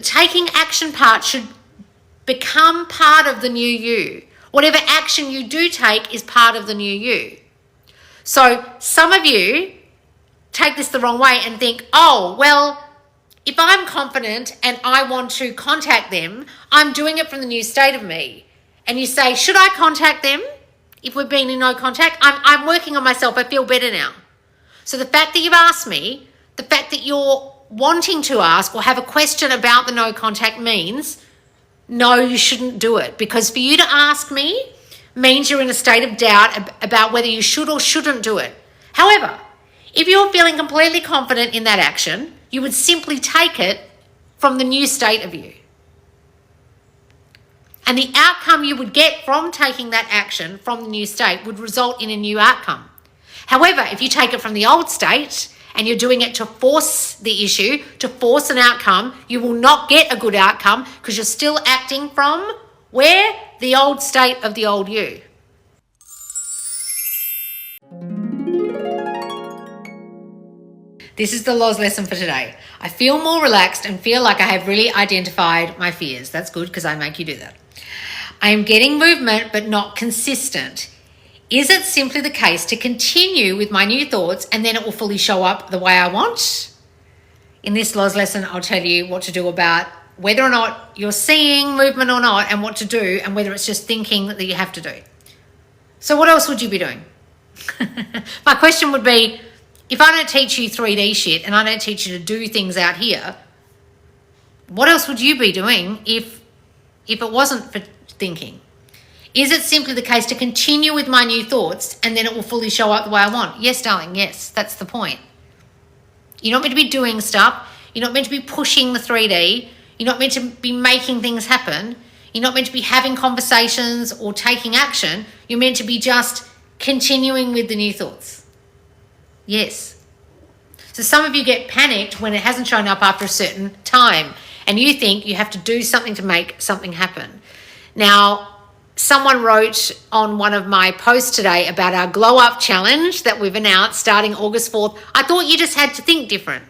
taking action part should become part of the new you. Whatever action you do take is part of the new you. So some of you take this the wrong way and think, oh, well, if I'm confident and I want to contact them, I'm doing it from the new state of me. And you say, should I contact them if we've been in no contact? I'm working on myself. I feel better now. So the fact that you've asked me, the fact that you're wanting to ask or have a question about the no contact means, no, you shouldn't do it. Because for you to ask me means you're in a state of doubt about whether you should or shouldn't do it. However, if you're feeling completely confident in that action, you would simply take it from the new state of you. And the outcome you would get from taking that action from the new state would result in a new outcome. However, if you take it from the old state and you're doing it to force the issue, to force an outcome, you will not get a good outcome because you're still acting from where? The old state of the old you. This is the Loz lesson for today. I feel more relaxed and feel like I have really identified my fears. That's good because I make you do that. I am getting movement but not consistent. Is it simply the case to continue with my new thoughts and then it will fully show up the way I want? In this Loz lesson, I'll tell you what to do about whether or not you're seeing movement or not and what to do and whether it's just thinking that you have to do. So what else would you be doing? My question would be, if I don't teach you 3D shit and I don't teach you to do things out here, what else would you be doing if it wasn't for thinking? Is it simply the case to continue with my new thoughts and then it will fully show up the way I want? Yes, darling, yes, that's the point. You're not meant to be doing stuff. You're not meant to be pushing the 3D. You're not meant to be making things happen. You're not meant to be having conversations or taking action. You're meant to be just continuing with the new thoughts. Yes. So some of you get panicked when it hasn't shown up after a certain time and you think you have to do something to make something happen. Now, someone wrote on one of my posts today about our glow up challenge that we've announced starting August 4th. I thought you just had to think different.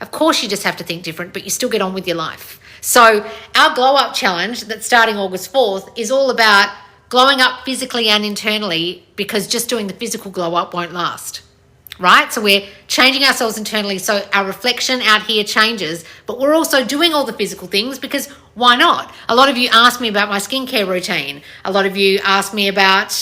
Of course you just have to think different, but you still get on with your life. So our glow up challenge that's starting August 4th is all about glowing up physically and internally, because just doing the physical glow up won't last, right? So we're changing ourselves internally so our reflection out here changes, but we're also doing all the physical things because why not? A lot of you ask me about my skincare routine. A lot of you ask me about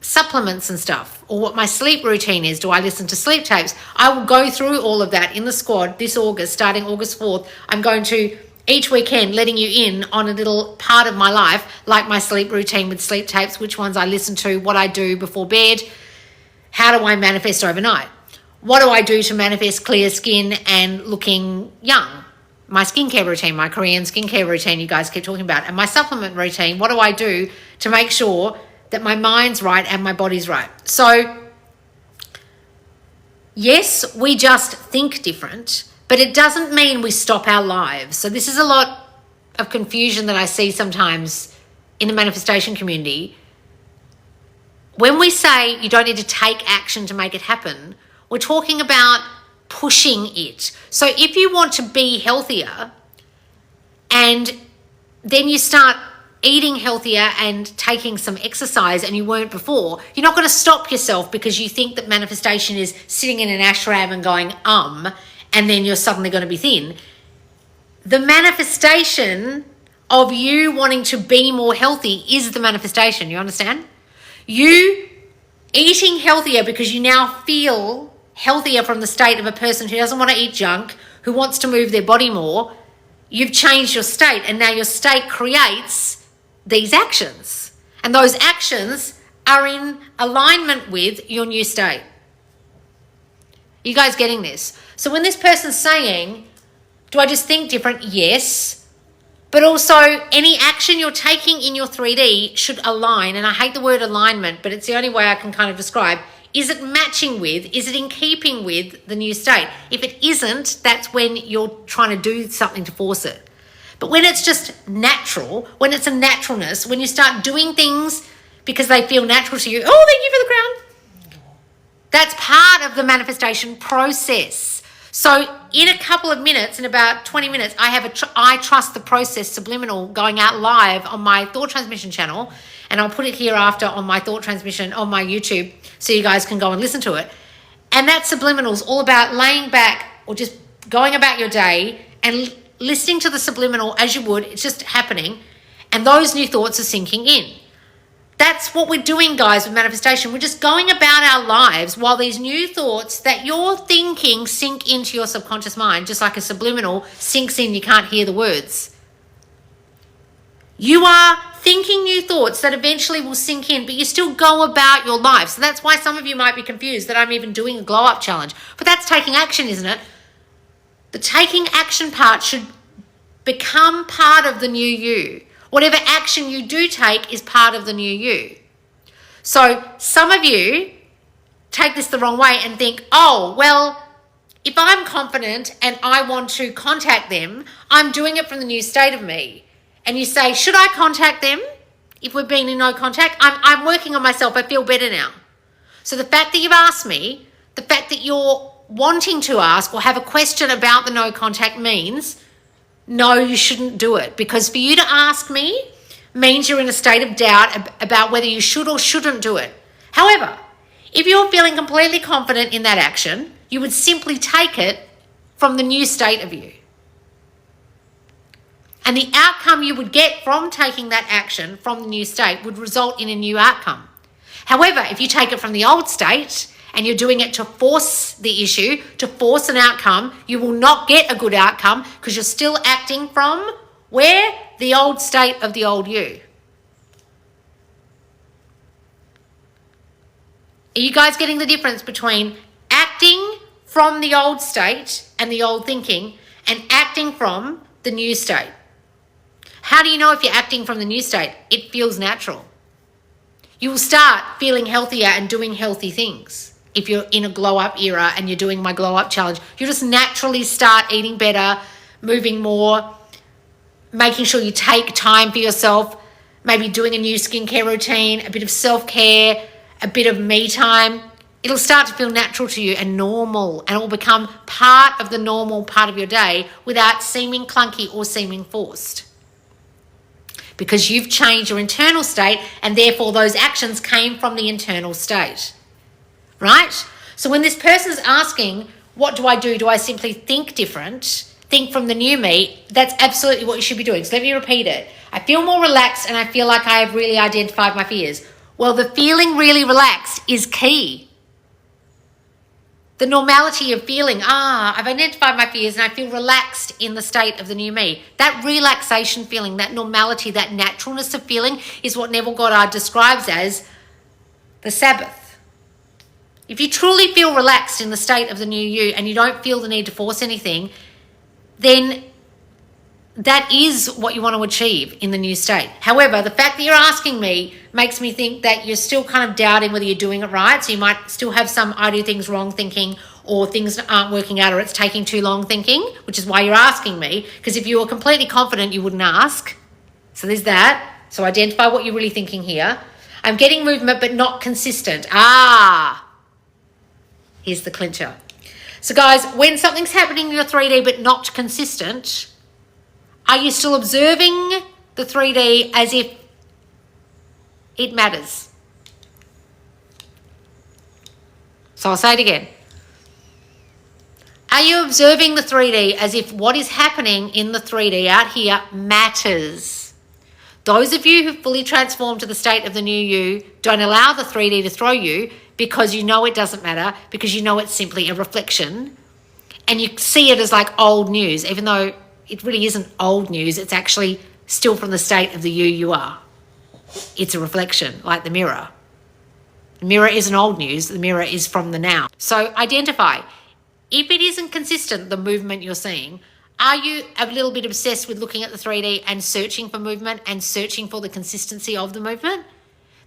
supplements and stuff, or what my sleep routine is. Do I listen to sleep tapes? I will go through all of that in the squad this August, starting August 4th. I'm going to each weekend letting you in on a little part of my life, like my sleep routine with sleep tapes, which ones I listen to, what I do before bed, how do I manifest overnight? What do I do to manifest clear skin and looking young? My skincare routine, my Korean skincare routine you guys keep talking about, and my supplement routine. What do I do to make sure that my mind's right and my body's right? So yes, we just think different, but it doesn't mean we stop our lives. So this is a lot of confusion that I see sometimes in the manifestation community. When we say you don't need to take action to make it happen, we're talking about pushing it. So if you want to be healthier and then you start eating healthier and taking some exercise and you weren't before, you're not going to stop yourself because you think that manifestation is sitting in an ashram and going, and then you're suddenly going to be thin. The manifestation of you wanting to be more healthy is the manifestation. You understand? You eating healthier because you now feel healthier from the state of a person who doesn't want to eat junk, who wants to move their body more. You've changed your state, and now your state creates these actions, and those actions are in alignment with your new state. You guys getting this? So when this person's saying, do I just think different? Yes. But also any action you're taking in your 3D should align. And I hate the word alignment, but it's the only way I can kind of describe. Is it matching with, is it in keeping with the new state? If it isn't, that's when you're trying to do something to force it. But when it's just natural, when it's a naturalness, when you start doing things because they feel natural to you, oh, thank you for the crown. That's part of the manifestation process. So in a couple of minutes, in about 20 minutes, I have I trust the process subliminal going out live on my thought transmission channel, and I'll put it here after on my thought transmission on my YouTube so you guys can go and listen to it. And that subliminal is all about laying back or just going about your day and listening to the subliminal as you would. It's just happening, and those new thoughts are sinking in. That's what we're doing, guys, with manifestation. We're just going about our lives while these new thoughts that you're thinking sink into your subconscious mind, just like a subliminal sinks in, you can't hear the words. You are thinking new thoughts that eventually will sink in, but you still go about your life. So that's why some of you might be confused that I'm even doing a glow up challenge. But that's taking action, isn't it? The taking action part should become part of the new you. Whatever action you do take is part of the new you. So some of you take this the wrong way and think, oh, well, if I'm confident and I want to contact them, I'm doing it from the new state of me. And you say, should I contact them if we've been in no contact? I'm working on myself. I feel better now. So the fact that you've asked me, the fact that you're wanting to ask or have a question about the no contact means no, you shouldn't do it, because for you to ask me means you're in a state of doubt about whether you should or shouldn't do it. However, if you're feeling completely confident in that action, you would simply take it from the new state of you. And the outcome you would get from taking that action from the new state would result in a new outcome. However, if you take it from the old state and you're doing it to force the issue, to force an outcome, you will not get a good outcome because you're still acting from where? The old state of the old you. Are you guys getting the difference between acting from the old state and the old thinking and acting from the new state? How do you know if you're acting from the new state? It feels natural. You will start feeling healthier and doing healthy things. If you're in a glow up era and you're doing my glow up challenge, you just naturally start eating better, moving more, making sure you take time for yourself, maybe doing a new skincare routine, a bit of self-care, a bit of me time. It'll start to feel natural to you and normal, and it will become part of the normal part of your day without seeming clunky or seeming forced. Because you've changed your internal state, and therefore those actions came from the internal state. Right? So when this person's asking, what do I do? Do I simply think different? Think from the new me? That's absolutely what you should be doing. So let me repeat it. I feel more relaxed and I feel like I have really identified my fears. Well, the feeling really relaxed is key. The normality of feeling, I've identified my fears and I feel relaxed in the state of the new me. That relaxation feeling, that normality, that naturalness of feeling is what Neville Goddard describes as the Sabbath. If you truly feel relaxed in the state of the new you and you don't feel the need to force anything, then that is what you want to achieve in the new state. However, the fact that you're asking me makes me think that you're still kind of doubting whether you're doing it right. So you might still have some I do things wrong thinking, or things aren't working out, or it's taking too long thinking, which is why you're asking me. Because if you were completely confident, you wouldn't ask. So there's that. So identify what you're really thinking here. I'm getting movement but not consistent. Here's the clincher. So guys, when something's happening in your 3D but not consistent, are you still observing the 3D as if it matters? So I'll say it again. Are you observing the 3D as if what is happening in the 3D out here matters? Those of you who fully transformed to the state of the new you don't allow the 3D to throw you, because you know it doesn't matter, because you know it's simply a reflection, and you see it as like old news, even though it really isn't old news. It's actually still from the state of the you are. It's a reflection, like the mirror. The mirror isn't old news. The mirror is from the now. So identify. If it isn't consistent, the movement you're seeing, are you a little bit obsessed with looking at the 3D and searching for movement and searching for the consistency of the movement?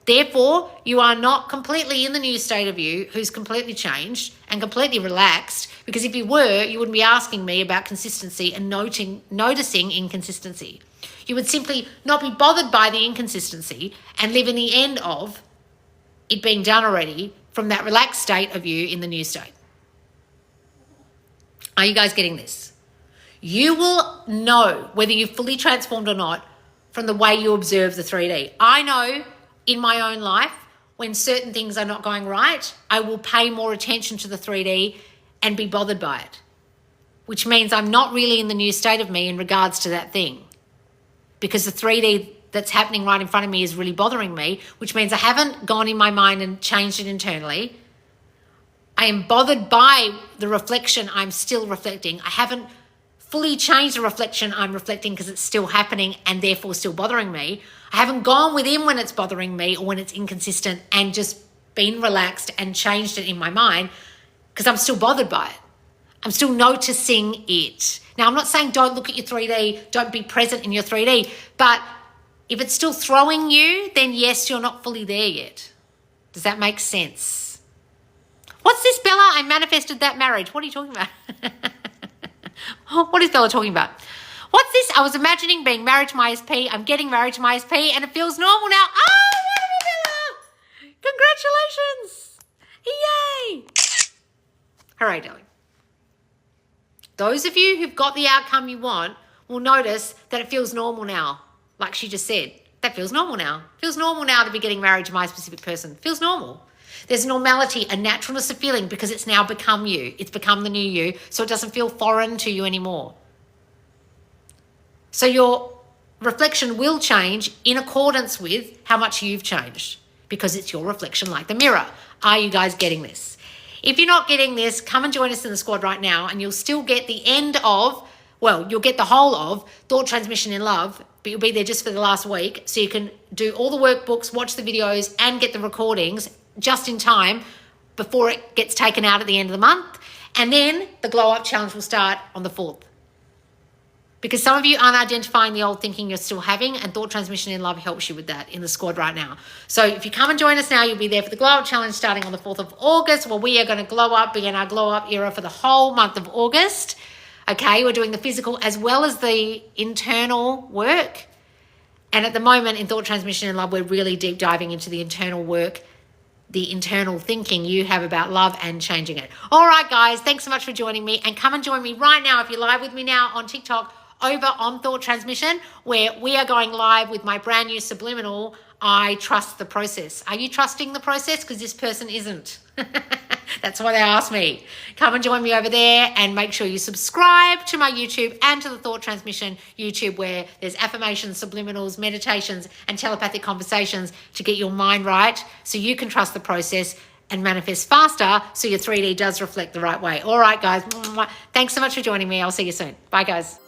Therefore, you are not completely in the new state of you who's completely changed and completely relaxed, because if you were, you wouldn't be asking me about consistency and noticing inconsistency. You would simply not be bothered by the inconsistency and live in the end of it being done already from that relaxed state of you in the new state. Are you guys getting this? You will know whether you've fully transformed or not from the way you observe the 3D. I know in my own life, when certain things are not going right, I will pay more attention to the 3D and be bothered by it, which means I'm not really in the new state of me in regards to that thing, because the 3D that's happening right in front of me is really bothering me, which means I haven't gone in my mind and changed it internally. I am bothered by the reflection I'm still reflecting. I haven't fully changed the reflection I'm reflecting because it's still happening and therefore still bothering me. I haven't gone within when it's bothering me or when it's inconsistent and just been relaxed and changed it in my mind because I'm still bothered by it. I'm still noticing it. Now, I'm not saying don't look at your 3D, don't be present in your 3D, but if it's still throwing you, then yes, you're not fully there yet. Does that make sense? What's this, Bella? I manifested that marriage. What are you talking about? What is Bella talking about? What's this? I was imagining being married to my ISP. I'm getting married to my ISP and it feels normal now. Oh, Bella! Congratulations! Yay! All right, darling. Those of you who've got the outcome you want will notice that it feels normal now. Like she just said, that feels normal now. It feels normal now to be getting married to my specific person. It feels normal. There's normality, a naturalness of feeling because it's now become you. It's become the new you, so it doesn't feel foreign to you anymore. So your reflection will change in accordance with how much you've changed because it's your reflection like the mirror. Are you guys getting this? If you're not getting this, come and join us in the squad right now and you'll still get the end of, well, you'll get the whole of Thought Transmission in Love, but you'll be there just for the last week so you can do all the workbooks, watch the videos and get the recordings just in time before it gets taken out at the end of the month. And then the Glow Up Challenge will start on the 4th. Because some of you aren't identifying the old thinking you're still having, and Thought Transmission in Love helps you with that in the squad right now. So if you come and join us now, you'll be there for the Glow Up Challenge starting on the 4th of August, where we are going to glow up, begin our glow up era for the whole month of August. Okay, we're doing the physical as well as the internal work. And at the moment in Thought Transmission in Love, we're really deep diving into the internal work, the internal thinking you have about love and changing it. All right, guys, thanks so much for joining me. And come and join me right now if you're live with me now on TikTok over on Thought Transmission, where we are going live with my brand new subliminal, I trust the process. Are you trusting the process? Because this person isn't. That's why they asked me. Come and join me over there and make sure you subscribe to my YouTube and to the Thought Transmission YouTube, where there's affirmations, subliminals, meditations, and telepathic conversations to get your mind right so you can trust the process and manifest faster so your 3D does reflect the right way. All right, guys. Thanks so much for joining me. I'll see you soon. Bye, guys.